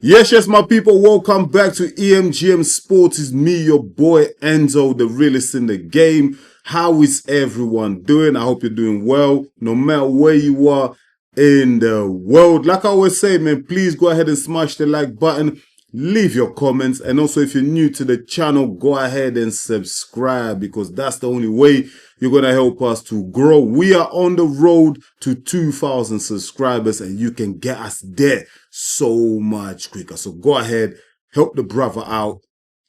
Yes, my people, welcome back to EMGM Sports. It's me, your boy Enzo, the realest in the game. How is everyone doing? I hope you're doing well, no matter where you are in the world. Like I always say, man, please go ahead and smash the like button, leave your comments, and also if you're new to the channel, go ahead and subscribe because that's the only way you're going to help us to grow. We are on the road to 2,000 subscribers and you can get us there so much quicker. So go ahead, help the brother out.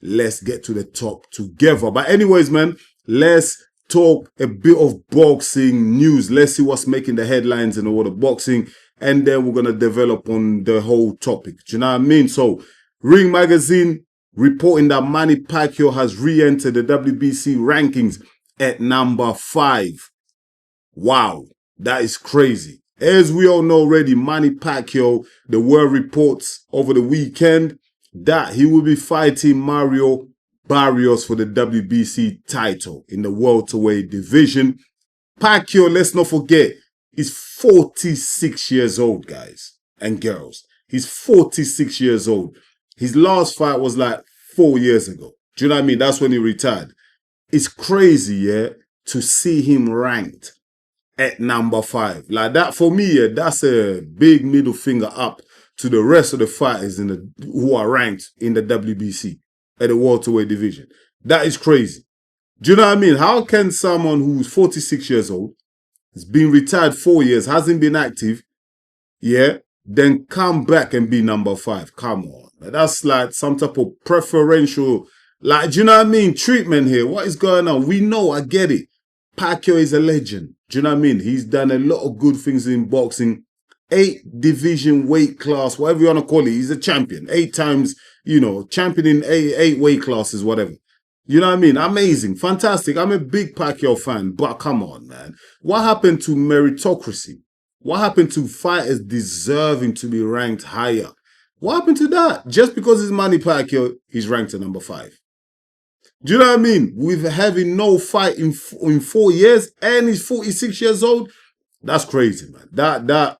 Let's get to the top together. But anyways, man, let's talk a bit of boxing news. Let's see what's making the headlines in the world of boxing. And then we're going to develop on the whole topic. Do you know what I mean? So Ring Magazine reporting that Manny Pacquiao has re-entered the WBC rankings at number 5. Wow, that is crazy. As we all know already, Manny Pacquiao, the world reports over the weekend that he will be fighting Mario Barrios for the WBC title in the welterweight division. Pacquiao, let's not forget, is 46 years old, guys and girls. He's 46 years old. His last fight was like 4 years ago. Do you know what I mean? That's when he retired. It's crazy, yeah, to see him ranked at number 5. Like that, for me, yeah, that's a big middle finger up to the rest of the fighters who are ranked in the WBC at the welterweight division. That is crazy. Do you know what I mean? How can someone who's 46 years old, has been retired 4 years, hasn't been active, yeah, then come back and be number 5? Come on. That's like some type of preferential, like, do you know what I mean? Treatment here. What is going on? We know, I get it. Pacquiao is a legend. Do you know what I mean? He's done a lot of good things in boxing. 8 division weight class, whatever you want to call it. He's a champion. 8 times, you know, champion in 8 weight classes, whatever. You know what I mean? Amazing. Fantastic. I'm a big Pacquiao fan, but come on, man. What happened to meritocracy? What happened to fighters deserving to be ranked higher? What happened to that? Just because it's Manny Pacquiao, he's ranked at number 5. Do you know what I mean? With having no fight in 4 years and he's 46 years old, that's crazy, man.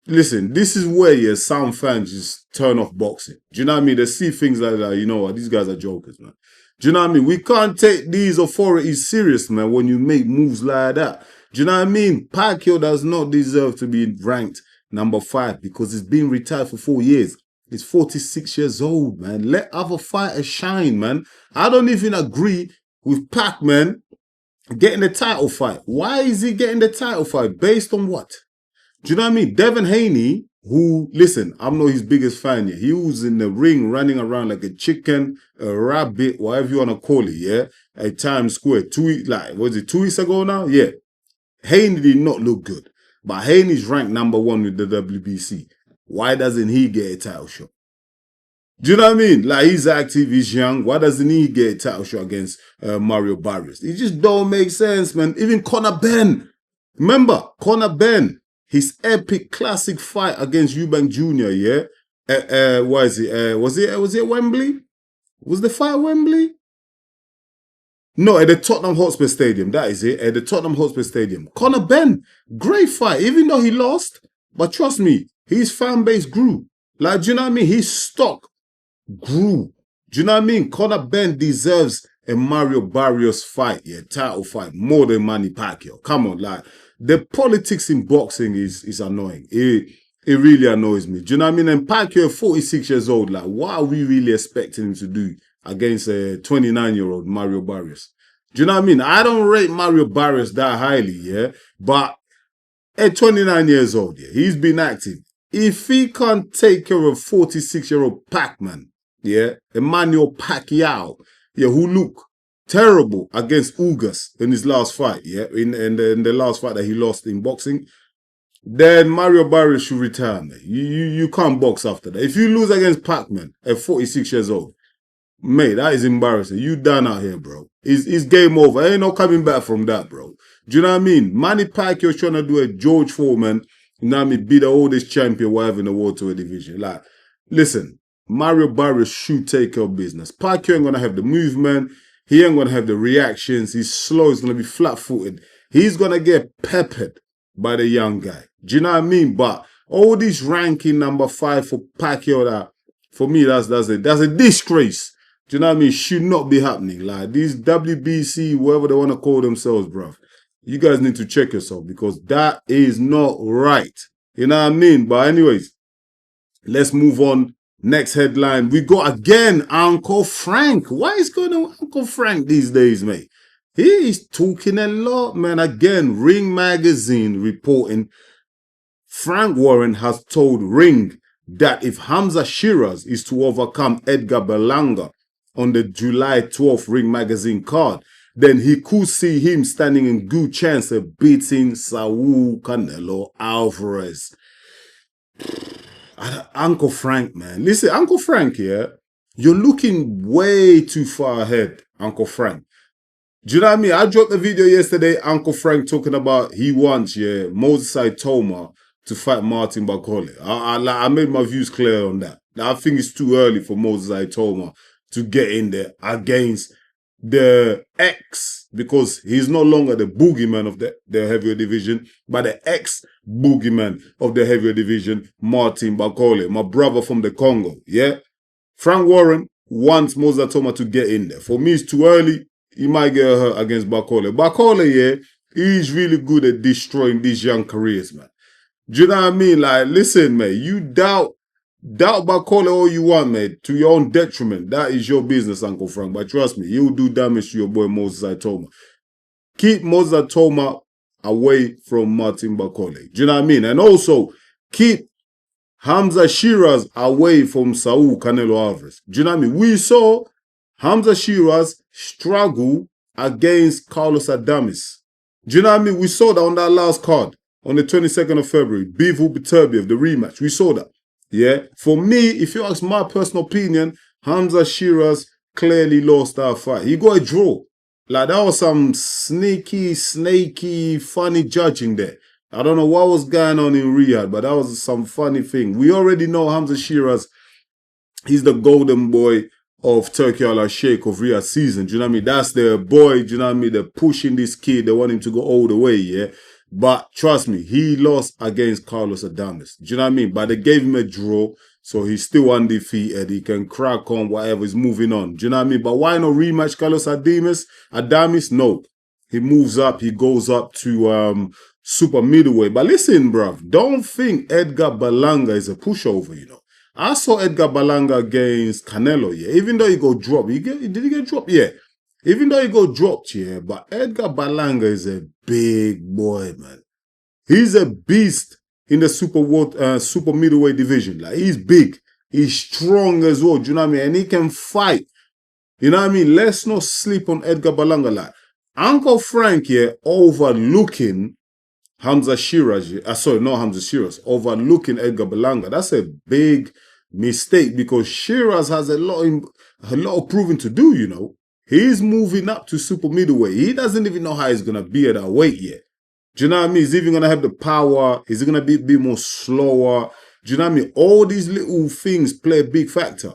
Listen, this is where, yeah, some fans just turn off boxing. Do you know what I mean? They see things like that, you know what, these guys are jokers, man. Do you know what I mean? We can't take these authorities serious, man, when you make moves like that. Do you know what I mean? Pacquiao does not deserve to be ranked number 5 because he's been retired for 4 years. He's 46 years old, man. Let other fighters shine, man. I don't even agree with Pac-Man getting the title fight. Why is he getting the title fight? Based on what? Do you know what I mean? Devin Haney, who, listen, I'm not his biggest fan yet. He was in the ring running around like a chicken, a rabbit, whatever you want to call it, yeah? At Times Square. 2 weeks, like, was it 2 weeks ago now? Yeah. Haney did not look good. But Haney's ranked number 1 with the WBC. Why doesn't he get a title shot? Do you know what I mean? Like, he's active, he's young. Why doesn't he get a title shot against Mario Barrios? It just don't make sense, man. Even Conor Ben. Remember, Conor Ben, his epic classic fight against Eubank Jr., yeah? What is it? Was it Wembley? Was the fight Wembley? No, at the Tottenham Hotspur Stadium. That is it. At the Tottenham Hotspur Stadium. Conor Ben, great fight. Even though he lost, but trust me, his fan base grew. Like, do you know what I mean? His stock grew. Do you know what I mean? Conor Ben deserves a Mario Barrios fight, yeah, title fight, more than Manny Pacquiao. Come on, like, the politics in boxing is annoying. It really annoys me. Do you know what I mean? And Pacquiao, 46 years old, like, what are we really expecting him to do against a 29-year-old Mario Barrios? Do you know what I mean? I don't rate Mario Barrios that highly, yeah, but at 29 years old, yeah, he's been active. If he can't take care of 46-year-old Pac-Man, yeah, Emmanuel Pacquiao, yeah, who looked terrible against Ugas in his last fight, yeah, in the last fight that he lost in boxing, then Mario Barrios should retire, man. You can't box after that. If you lose against Pac-Man at 46 years old, mate, that is embarrassing. You done out here, bro. It's game over. Ain't no coming back from that, bro. Do you know what I mean? Manny Pacquiao trying to do a George Foreman, you know what I mean, be the oldest champion, whatever, in the welterweight division. Like, listen, Mario Barrios should take care of business. Pacquiao ain't going to have the movement. He ain't going to have the reactions. He's slow. He's going to be flat-footed. He's going to get peppered by the young guy. Do you know what I mean? But all this ranking number 5 for Pacquiao that For me, that's a disgrace. Do you know what I mean? Should not be happening. Like these WBC, whatever they want to call themselves, bruv. You guys need to check yourself because that is not right. You know what I mean? But anyways, let's move on. Next headline. We got again Uncle Frank. What is going on with Uncle Frank these days, mate? He is talking a lot, man. Again, Ring Magazine reporting Frank Warren has told Ring that if Hamzah Sheeraz is to overcome Edgar Berlanga on the July 12th Ring Magazine card, then he could see him standing in good chance of beating Saul Canelo Alvarez. Uncle Frank, man. Listen, Uncle Frank, yeah, you're looking way too far ahead, Uncle Frank. Do you know what I mean? I dropped a video yesterday, Uncle Frank talking about he wants, yeah, Moses Saitoma to fight Martin Bakole. I made my views clear on that. I think it's too early for Moses Saitoma to get in there against the ex, because he's no longer the boogeyman of the heavyweight division, but the ex-boogeyman of the heavyweight division, Martin Bakole, my brother from the Congo, yeah? Frank Warren wants Moses Saitoma to get in there. For me, it's too early. He might get hurt against Bakole. Bakole, yeah, he's really good at destroying these young careers, man. Do you know what I mean? Like, listen, man, you doubt Bakole all you want, mate, to your own detriment. That is your business, Uncle Frank. But trust me, he'll do damage to your boy Moses Saitoma. Keep Moses Saitoma away from Martin Bakole. Do you know what I mean? And also, keep Hamzah Sheeraz away from Saul Canelo Alvarez. Do you know what I mean? We saw Hamzah Sheeraz struggle against Carlos Adames. Do you know what I mean? We saw that on that last card on the 22nd of February. Bivol Beterbiev, the rematch. We saw that. Yeah. For me, if you ask my personal opinion, Hamzah Sheeraz clearly lost that fight. He got a draw. Like, that was some sneaky, snaky, funny judging there. I don't know what was going on in Riyadh, but that was some funny thing. We already know Hamzah Sheeraz, he's the golden boy of Turkey Al-Sheikh of Riyadh season. Do you know what I mean? That's their boy. Do you know what I mean? They're pushing this kid. They want him to go all the way, yeah? But trust me, he lost against Carlos Adames. Do you know what I mean? But they gave him a draw, so he's still undefeated. He can crack on whatever is moving on. Do you know what I mean? But why not rematch Carlos Adames? No. He moves up. He goes up to super middleweight. But listen, bruv, don't think Edgar Berlanga is a pushover, you know. I saw Edgar Berlanga against Canelo, yeah. Even though he got dropped. Did he get dropped? Yeah. Even though he got dropped, yeah. But Edgar Berlanga is a big boy, man. He's a beast in the super middleweight division. Like, he's big. He's strong as well. Do you know what I mean? And he can fight. You know what I mean? Let's not sleep on Edgar Berlanga. Like, Uncle Frank, yeah, overlooking Hamzah Sheeraz, not Hamzah Sheeraz, overlooking Edgar Berlanga. That's a big mistake because Sheeraz has a lot of proving to do, you know. He's moving up to super middleweight. He doesn't even know how he's going to be at that weight yet. Do you know what I mean? Is he even going to have the power? Is he going to be more slower? Do you know what I mean? All these little things play a big factor.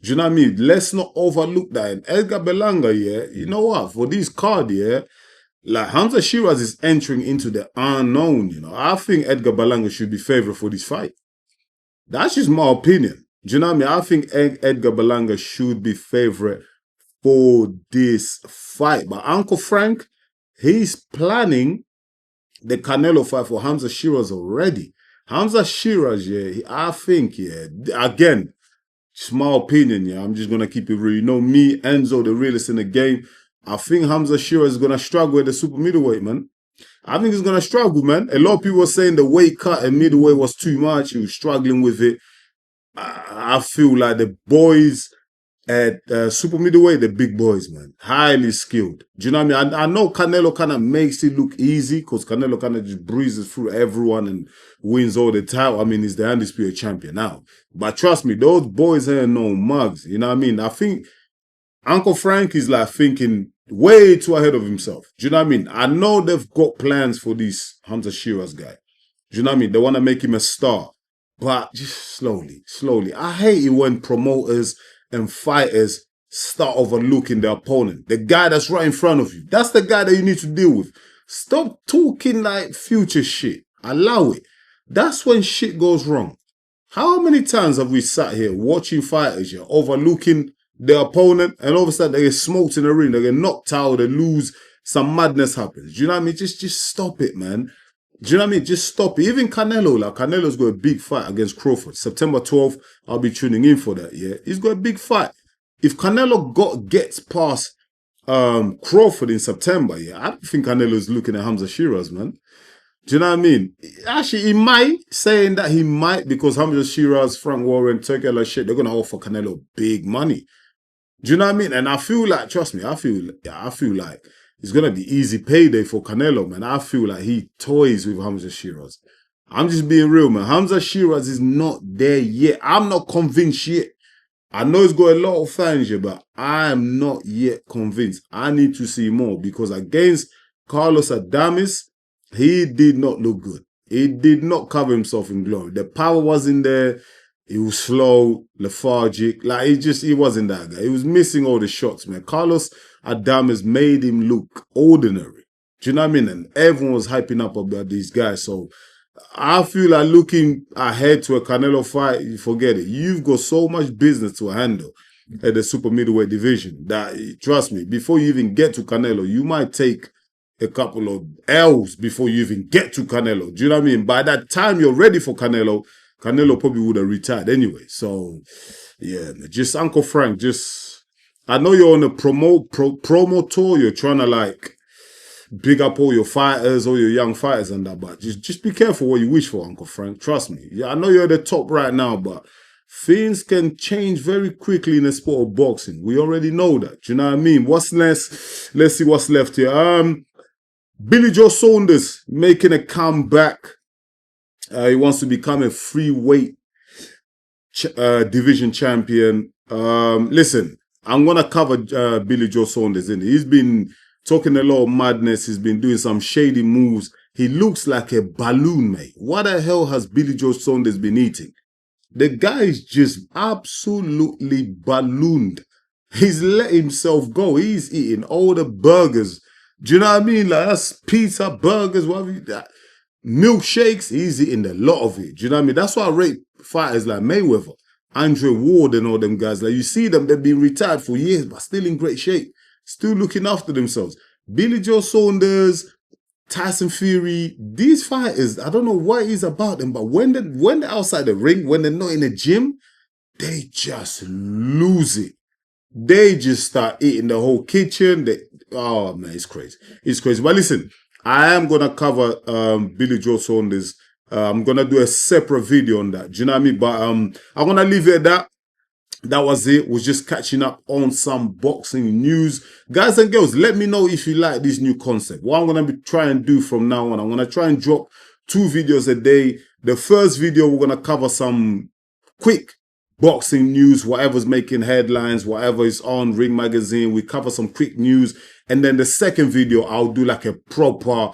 Do you know what I mean? Let's not overlook that. And Edgar Berlanga, yeah, you know what? For this card, yeah, like Hamzah Sheeraz is entering into the unknown, you know. I think Edgar Berlanga should be favored for this fight. That's just my opinion. Do you know what I mean? I think Edgar Berlanga should be favorite for this fight. But Uncle Frank, he's planning the Canelo fight for Hamzah Sheeraz already. Hamzah Sheeraz, yeah, I think, yeah, again, it's my opinion, yeah, I'm just going to keep it real. You know me, Enzo, the realest in the game. I think Hamzah Sheeraz is going to struggle at the super middleweight, man. I think he's going to struggle, man. A lot of people were saying the weight cut at middleweight was too much. He was struggling with it. I feel like the boys at super middleweight, the big boys, man. Highly skilled. Do you know what I mean? I know Canelo kind of makes it look easy because Canelo kind of just breezes through everyone and wins all the time. I mean, he's the undisputed champion now. But trust me, those boys ain't no mugs. You know what I mean? I think Uncle Frank is like thinking way too ahead of himself. Do you know what I mean? I know they've got plans for this Hamzah Sheeraz guy. Do you know what I mean? They want to make him a star. But just slowly, slowly. I hate it when promoters and fighters start overlooking their opponent. The guy that's right in front of you. That's the guy that you need to deal with. Stop talking like future shit. Allow it. That's when shit goes wrong. How many times have we sat here watching fighters, yeah, overlooking their opponent, and all of a sudden they get smoked in the ring, they get knocked out, they lose, some madness happens. Do you know what I mean? Just stop it, man. Do you know what I mean? Just stop it. Even Canelo, like Canelo's got a big fight against Crawford. September 12th, I'll be tuning in for that, yeah. He's got a big fight. If Canelo gets past Crawford in September, yeah, I don't think Canelo's looking at Hamzah Sheeraz, man. Do you know what I mean? Actually, he might, saying that he might, because Hamzah Sheeraz, Frank Warren, Turkey, like shit, they're going to offer Canelo big money. Do you know what I mean? And I feel like, trust me, I feel like it's going to be easy payday for Canelo, man. I feel like he toys with Hamzah Sheeraz. I'm just being real, man. Hamzah Sheeraz is not there yet. I'm not convinced yet. I know he's got a lot of fans here, but I am not yet convinced. I need to see more, because against Carlos Adames, he did not look good. He did not cover himself in glory. The power wasn't there. He was slow, lethargic. Like, he wasn't that guy. He was missing all the shots, man. Carlos Adames made him look ordinary. Do you know what I mean? And everyone was hyping up about these guys. So I feel like looking ahead to a Canelo fight, you forget it. You've got so much business to handle at the super middleweight division that, trust me, before you even get to Canelo, you might take a couple of L's before you even get to Canelo. Do you know what I mean? By that time you're ready for Canelo, Canelo probably would have retired anyway. So, yeah, just Uncle Frank, I know you're on a promo tour. You're trying to like big up all your fighters, all your young fighters and that, but just be careful what you wish for, Uncle Frank. Trust me. Yeah, I know you're at the top right now, but things can change very quickly in the sport of boxing. We already know that. Do you know what I mean? What's next? Let's see what's left here. Billy Joe Saunders making a comeback. He wants to become a free weight division champion. Listen, I'm going to cover Billy Joe Saunders. He's been talking a lot of madness. He's been doing some shady moves. He looks like a balloon, mate. What the hell has Billy Joe Saunders been eating? The guy is just absolutely ballooned. He's let himself go. He's eating all the burgers. Do you know what I mean? Like, that's pizza, burgers, whatever you that. Milkshakes, he's eating a lot of it. Do you know what I mean? That's why I rate fighters like Mayweather, Andre Ward and all them guys. Like, you see them, they've been retired for years, but still in great shape. Still looking after themselves. Billy Joe Saunders, Tyson Fury, these fighters, I don't know what it is about them, but when they're outside the ring, when they're not in the gym, they just lose it. They just start eating the whole kitchen. Oh man, it's crazy. It's crazy. But listen, I am gonna cover Billy Joe Saunders. I'm gonna do a separate video on that. Do you know what I mean? But I'm gonna leave it at that. That was it. Was just catching up on some boxing news. Guys and girls, let me know if you like this new concept. What I'm going to be trying to do from now on, I'm going to try and drop 2 videos a day. The first video, we're going to cover some quick boxing news, whatever's making headlines, whatever is on Ring Magazine. We cover some quick news. And then the second video, I'll do like a proper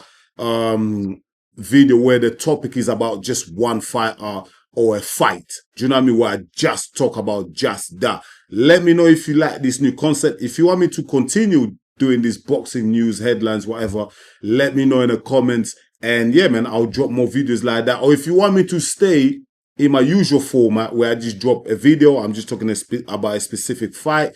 video where the topic is about just one fighter or a fight. Do you know what I mean? Where I just talk about just that. Let me know if you like this new concept. If you want me to continue doing these boxing news, headlines, whatever, let me know in the comments. And yeah, man, I'll drop more videos like that. Or if you want me to stay in my usual format where I just drop a video, I'm just talking about a specific fight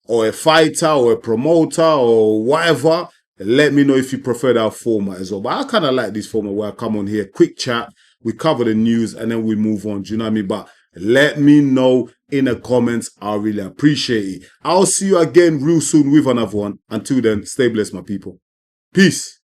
or a fighter or a promoter or whatever, let me know if you prefer that format as well. But I kind of like this format where I come on here, quick chat, we cover the news and then we move on. Do you know what I mean? But let me know in the comments. I really appreciate it. I'll see you again real soon with another one. Until then, stay blessed, my people. Peace.